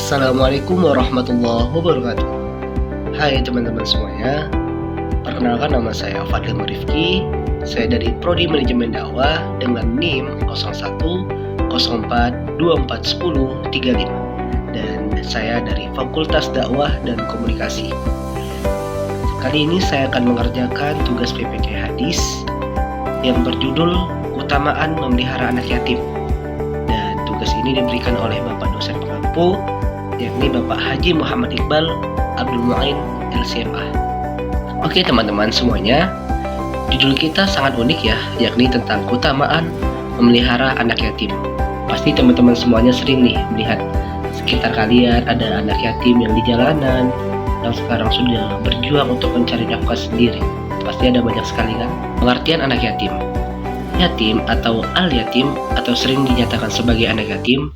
Assalamualaikum warahmatullahi wabarakatuh. Hai teman-teman semuanya. Perkenalkan, nama saya Fadil Marifki. Saya dari Prodi Manajemen Dakwah dengan NIM 0104241035 dan saya dari Fakultas Dakwah dan Komunikasi. Kali ini saya akan mengerjakan tugas PPK Hadis yang berjudul Keutamaan Memelihara Anak Yatim. Dan tugas ini diberikan oleh Bapak dosen pengampu, yakni Bapak Haji Muhammad Iqbal Abdul Mu'in LCMA. Oke teman-teman semuanya, judul kita sangat unik ya, yakni tentang keutamaan memelihara anak yatim. Pasti teman-teman semuanya sering nih melihat sekitar kalian ada anak yatim yang di jalanan, yang sekarang sudah berjuang untuk mencari nafkah sendiri. Pasti ada banyak sekali kan. Pengertian anak yatim. Yatim atau al-yatim atau sering dinyatakan sebagai anak yatim,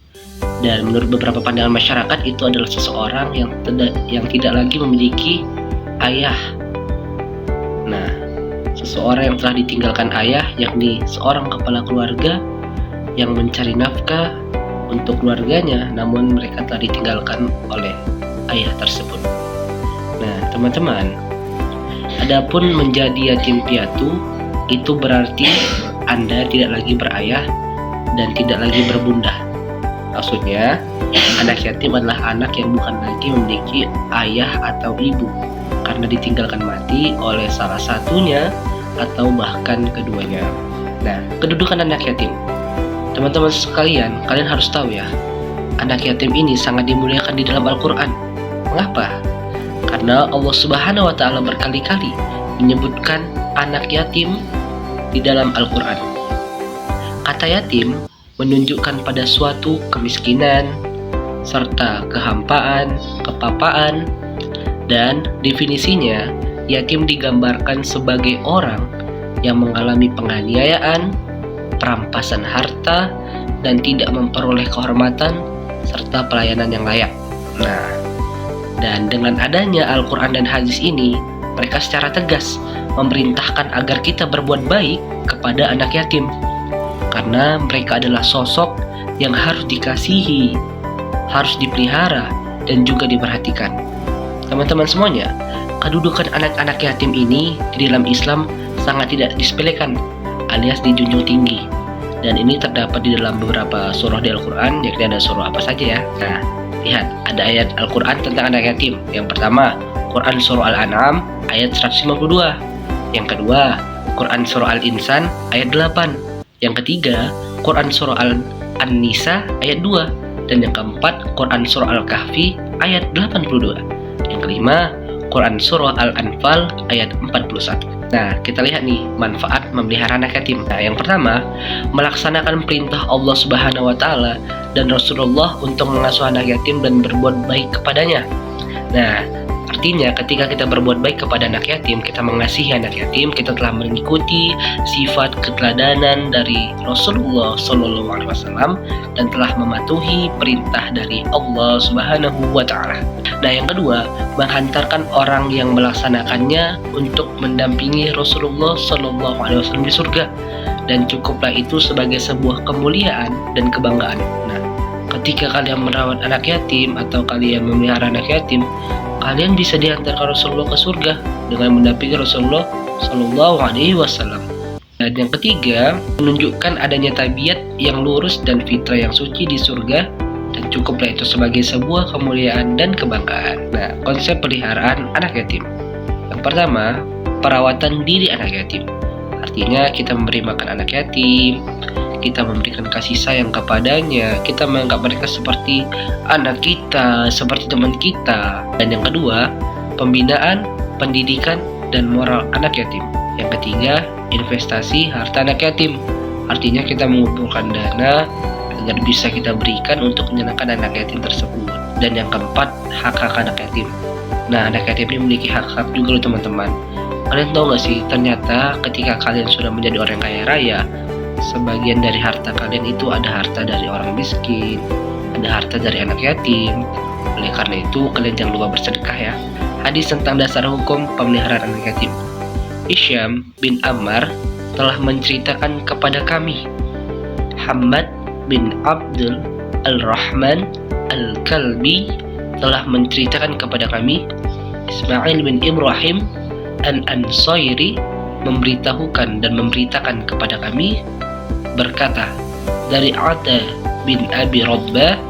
dan menurut beberapa pandangan masyarakat itu adalah seseorang yang tidak lagi memiliki ayah. Nah, seseorang yang telah ditinggalkan ayah, yakni seorang kepala keluarga yang mencari nafkah untuk keluarganya, namun mereka telah ditinggalkan oleh ayah tersebut. Nah, teman-teman, adapun menjadi yatim piatu itu berarti Anda tidak lagi berayah dan tidak lagi berbunda. Maksudnya, anak yatim adalah anak yang bukan lagi memiliki ayah atau ibu karena ditinggalkan mati oleh salah satunya atau bahkan keduanya. Nah, kedudukan anak yatim. Teman-teman sekalian, kalian harus tahu ya, anak yatim ini sangat dimuliakan di dalam Al-Quran. Mengapa? Karena Allah Subhanahu wa Ta'ala berkali-kali menyebutkan anak yatim di dalam Al-Quran. Kata yatim menunjukkan pada suatu kemiskinan, serta kehampaan, kepapaan, dan definisinya, yatim digambarkan sebagai orang yang mengalami penganiayaan, perampasan harta, dan tidak memperoleh kehormatan, serta pelayanan yang layak. Nah, dan dengan adanya Al-Quran dan hadis ini, mereka secara tegas memerintahkan agar kita berbuat baik kepada anak yatim, karena mereka adalah sosok yang harus dikasihi, harus dipelihara, dan juga diperhatikan. Teman-teman semuanya, kedudukan anak-anak yatim ini di dalam Islam sangat tidak disepelekan, alias dijunjung tinggi. Dan ini terdapat di dalam beberapa surah di Al-Quran, yakni ada surah apa saja ya. Nah, lihat, ada ayat Al-Quran tentang anak yatim. Yang pertama, Quran surah Al-An'am ayat 152. Yang kedua, Quran surah Al-Insan ayat 8. Yang ketiga, Quran surah An-Nisa ayat 2. Dan yang keempat, Quran surah Al-Kahfi ayat 82. Yang kelima, Quran surah Al-Anfal ayat 41. Nah, kita lihat nih manfaat memelihara anak yatim. Nah, yang pertama, melaksanakan perintah Allah Subhanahu wa Ta'ala dan Rasulullah untuk mengasuh anak yatim dan berbuat baik kepadanya. Nah, artinya ketika kita berbuat baik kepada anak yatim, kita mengasihi anak yatim, kita telah mengikuti sifat keteladanan dari Rasulullah SAW dan telah mematuhi perintah dari Allah Subhanahu wa Ta'ala. Nah, yang kedua, menghantarkan orang yang melaksanakannya untuk mendampingi Rasulullah SAW di surga, dan cukuplah itu sebagai sebuah kemuliaan dan kebanggaan. Nah, ketika kalian merawat anak yatim atau kalian memelihara anak yatim, kalian bisa dihantarkan Rasulullah ke surga dengan mendampingi Rasulullah SAW. Dan yang ketiga, menunjukkan adanya tabiat yang lurus dan fitrah yang suci di surga, dan cukuplah itu sebagai sebuah kemuliaan dan kebanggaan. Nah, konsep peliharaan anak yatim. Yang pertama, perawatan diri anak yatim. Artinya kita memberi makan anak yatim, kita memberikan kasih sayang kepadanya, kita menganggap mereka seperti anak kita, seperti teman kita. Dan yang kedua, pembinaan, pendidikan, dan moral anak yatim. Yang ketiga, investasi harta anak yatim. Artinya kita mengumpulkan dana agar bisa kita berikan untuk menyenangkan anak yatim tersebut. Dan yang keempat, hak-hak anak yatim. Nah, anak yatim ini memiliki hak-hak juga loh teman-teman. Kalian tahu gak sih, ternyata ketika kalian sudah menjadi orang kaya raya, sebagian dari harta kalian itu ada harta dari orang miskin, ada harta dari anak yatim. Oleh karena itu, kalian jangan lupa bersedekah ya. Hadis tentang dasar hukum pemeliharaan anak yatim. Hisyam bin Ammar telah menceritakan kepada kami, Hamad bin Abdul Al-Rahman Al-Kalbi telah menceritakan kepada kami, Ismail bin Ibrahim Al-Ansairi memberitahukan dan memberitakan kepada kami, berkata dari Ata bin Abi Rabbah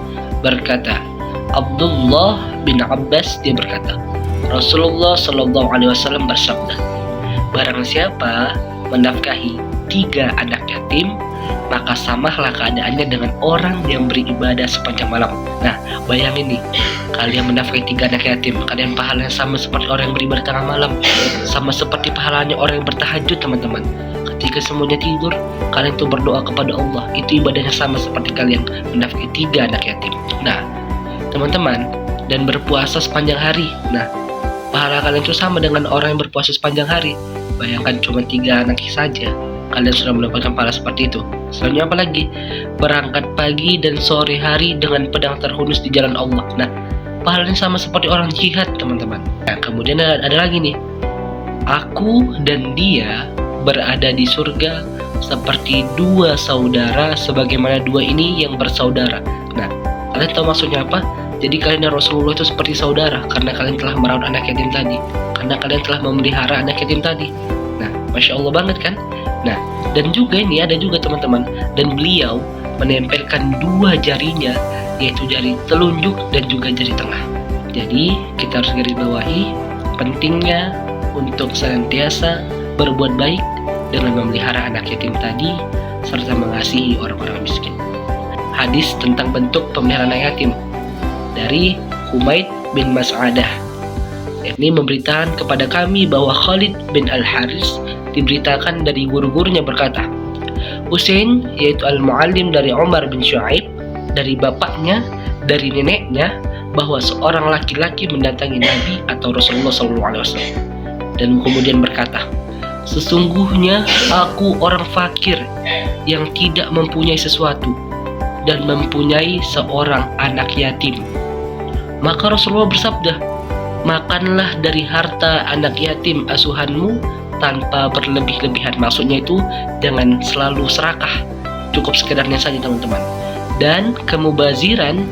berkata, Abdullah bin Abbas dia berkata, Rasulullah Shallallahu Alaihi Wasallam bersabda, barang siapa menafkahi 3 anak yatim, maka samalah keadaannya dengan orang yang beribadah sepanjang malam. Nah, bayangin nih, kalian menafkahi 3 anak yatim, kalian pahalanya sama seperti orang yang beribadah tengah malam, sama seperti pahalanya orang yang bertahajud, teman-teman. Ketika semuanya tidur, kalian tuh berdoa kepada Allah, itu ibadahnya sama seperti kalian menafkahi 3 anak yatim. Nah, teman-teman, dan berpuasa sepanjang hari. Nah, pahala kalian itu sama dengan orang yang berpuasa sepanjang hari. Bayangkan cuma 3 anak saja, kalian sudah mendapatkan pahala seperti itu. Selanjutnya apa lagi? Berangkat pagi dan sore hari dengan pedang terhunus di jalan Allah. Nah, pahalanya sama seperti orang jihad, teman-teman. Nah, kemudian ada lagi nih, aku dan dia berada di surga seperti 2 saudara, sebagaimana 2 ini yang bersaudara. Nah, kalian tahu maksudnya apa? Jadi kalian dan Rasulullah itu seperti saudara, karena kalian telah merawat anak yatim tadi, karena kalian telah memelihara anak yatim tadi. Nah, Masya Allah banget kan? Nah, dan juga ini ada juga, teman-teman, dan beliau menempelkan 2 jarinya, yaitu jari telunjuk dan juga jari tengah. Jadi kita harus garis bawahi pentingnya untuk senantiasa berbuat baik dengan memelihara anak yatim tadi, serta mengasihi orang-orang miskin. Hadis tentang bentuk pemeliharaan anak yatim dari Humaid bin Mas'adah, yakni memberitakan kepada kami bahwa Khalid bin Al-Haris diberitakan dari guru-gurunya berkata, Husain yaitu Al-Muallim dari Umar bin Shu'aib, dari bapaknya, dari neneknya, bahwa seorang laki-laki mendatangi Nabi atau Rasulullah SAW dan kemudian berkata, sesungguhnya aku orang fakir yang tidak mempunyai sesuatu dan mempunyai seorang anak yatim. Maka Rasulullah bersabda, makanlah dari harta anak yatim asuhanmu tanpa berlebih-lebihan. Maksudnya itu jangan selalu serakah, cukup sekedarnya saja, teman-teman. Dan kemubaziran,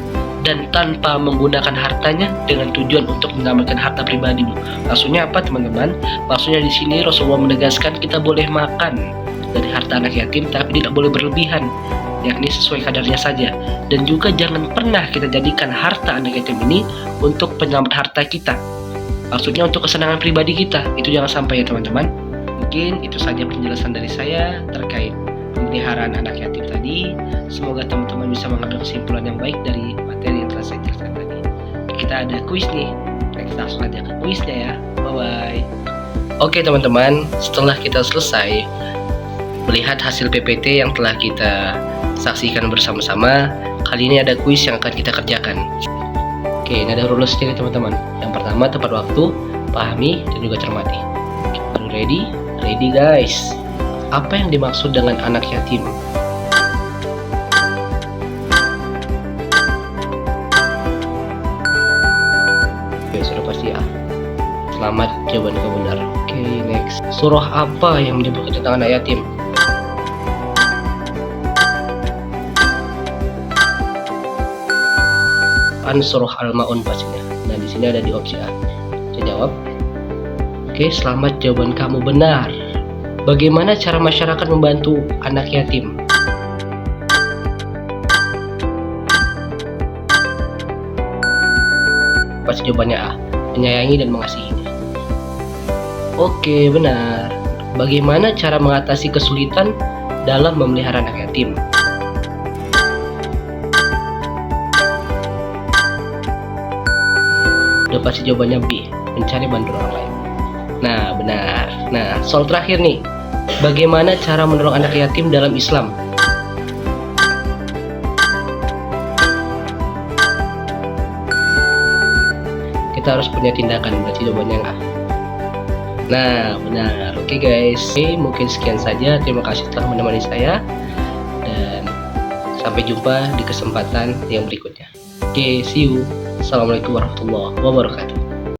dan tanpa menggunakan hartanya dengan tujuan untuk mengamalkan harta pribadimu. Maksudnya apa, teman-teman? Maksudnya di sini Rasulullah menegaskan kita boleh makan dari harta anak yatim, tapi tidak boleh berlebihan, yakni sesuai kadarnya saja. Dan juga jangan pernah kita jadikan harta anak yatim ini untuk penyelamat harta kita, maksudnya untuk kesenangan pribadi kita. Itu jangan sampai ya, teman-teman. Mungkin itu saja penjelasan dari saya terkait pemeliharaan anak yatim tadi. Semoga teman-teman bisa mengambil kesimpulan yang baik dari materi yang telah saya jelaskan tadi. Kita ada kuis nih, next langsung aja ke kuisnya ya. Bye-bye. Oke, teman-teman, setelah kita selesai melihat hasil PPT yang telah kita saksikan bersama-sama, kali ini ada kuis yang akan kita kerjakan. Oke, ini ada rules-nya nih, teman-teman. Yang pertama, tepat waktu, pahami, dan juga cermati. Ready? Ready, guys. Apa yang dimaksud dengan anak yatim? Oke, sudah pasti ya. Selamat, jawaban kau benar. Oke, next. Surah apa yang menyebutkan tentang anak yatim? Surah Al-Maun pastinya. Nah, di sini ada di opsi A. Saya jawab. Oke, selamat, jawaban kamu benar. Bagaimana cara masyarakat membantu anak yatim? Pasti jawabannya A, menyayangi dan mengasihinya. Oke, benar. Bagaimana cara mengatasi kesulitan dalam memelihara anak yatim? Udah pasti jawabannya B, mencari bantuan orang lain. Nah, benar. Nah, soal terakhir nih, bagaimana cara menolong anak yatim dalam Islam? Kita harus punya tindakan, berarti jawabannya yang A. Nah, benar. Oke, guys, mungkin sekian saja. Terima kasih telah menemani saya, dan sampai jumpa di kesempatan yang berikutnya. Oke, see you. Assalamualaikum warahmatullahi wabarakatuh.